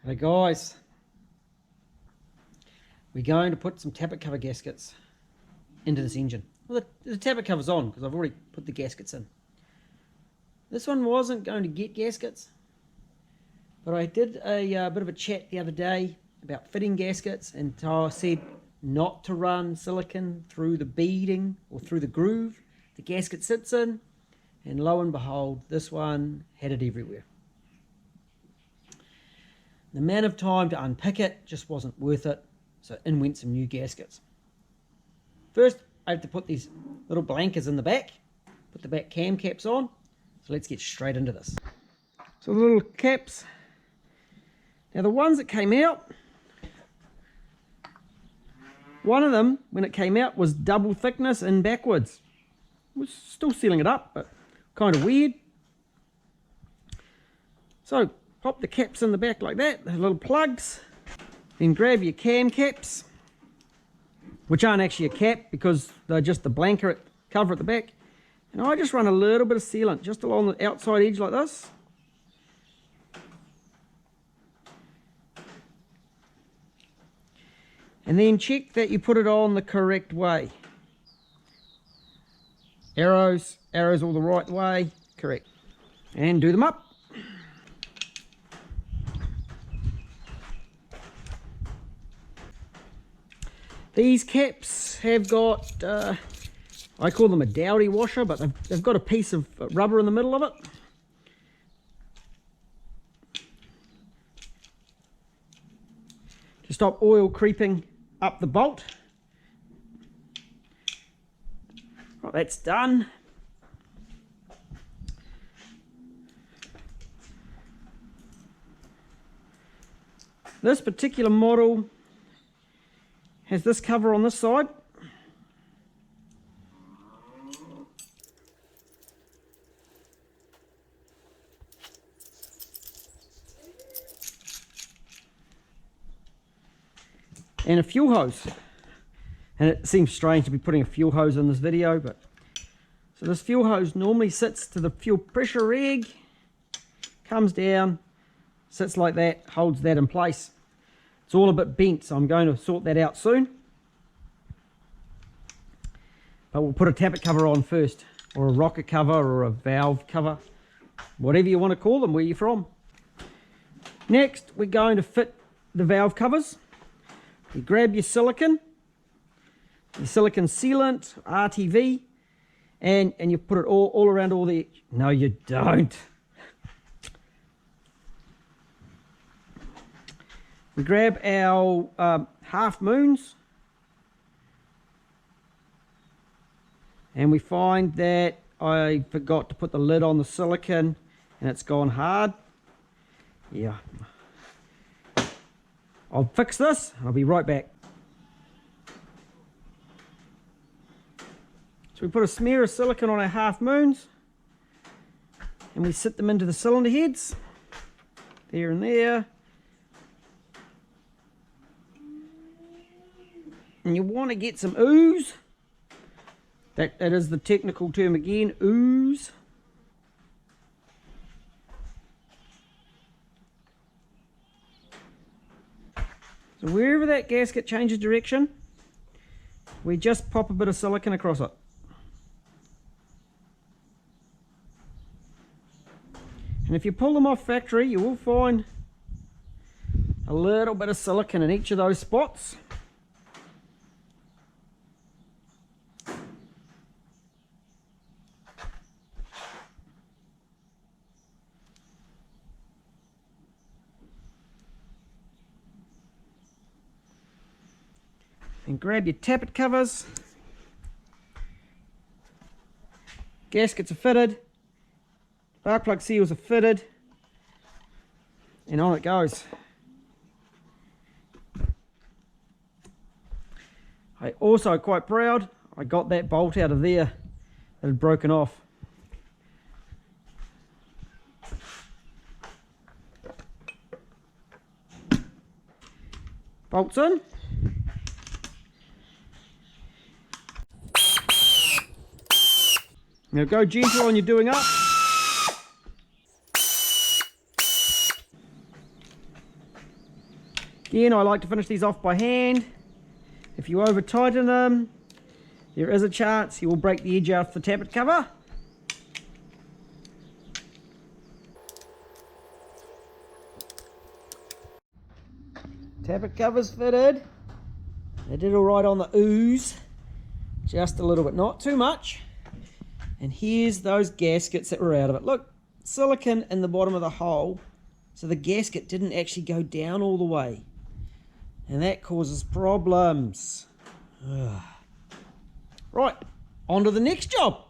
Hey guys, we're going to put some tappet cover gaskets into this engine. Well, the tappet cover's on because I've already put the gaskets in. This one wasn't going to get gaskets, but I did a bit of a chat the other day about fitting gaskets, and I said not to run silicone through the beading or through the groove the gasket sits in, and lo and behold, this one had it everywhere. The amount of time to unpick it just wasn't worth it, so in went some new gaskets. First, I have to put these little blankers in the back, put the back cam caps on, so let's get straight into this. So the little caps, now the ones that came out, one of them, when it came out, was double thickness and backwards. It was still sealing it up, but kind of weird. So pop the caps in the back like that, the little plugs. Then grab your cam caps, which aren't actually a cap because they're just the blanket cover at the back. And I just run a little bit of sealant just along the outside edge like this. And then check that you put it on the correct way. Arrows all the right way, correct. And do them up. These caps have got, I call them a dowdy washer, but they've got a piece of rubber in the middle of it. To stop oil creeping up the bolt. Right, that's done. This particular model has this cover on this side. And a fuel hose. And it seems strange to be putting a fuel hose in this video, but so this fuel hose normally sits to the fuel pressure reg, comes down, sits like that, holds that in place. It's all a bit bent, so I'm going to sort that out soon. But we'll put a tappet cover on first, or a rocker cover, or a valve cover, whatever you want to call them, where you're from. Next, we're going to fit the valve covers. You grab your silicone sealant, RTV, and you put it all around all the... No, you don't. We grab our half moons, and we find that I forgot to put the lid on the silicone and it's gone hard. Yeah. I'll fix this. I'll be right back. So we put a smear of silicone on our half moons and we sit them into the cylinder heads, there and there. And you want to get some ooze. That is the technical term again, ooze. So wherever that gasket changes direction, we just pop a bit of silicone across it. And if you pull them off factory, you will find a little bit of silicone in each of those spots. And grab your tappet covers. Gaskets are fitted. Spark plug seals are fitted. And on it goes. I also quite proud, I got that bolt out of there that had broken off. Bolts in. Now go gentle on your doing up. Again, I like to finish these off by hand. If you over tighten them, there is a chance you will break the edge out of the tappet cover. Tappet cover's fitted. They did alright on the ooze, just a little bit, not too much. And here's those gaskets that were out of it. Look, silicone in the bottom of the hole, so the gasket didn't actually go down all the way. And that causes problems. Right, on to the next job.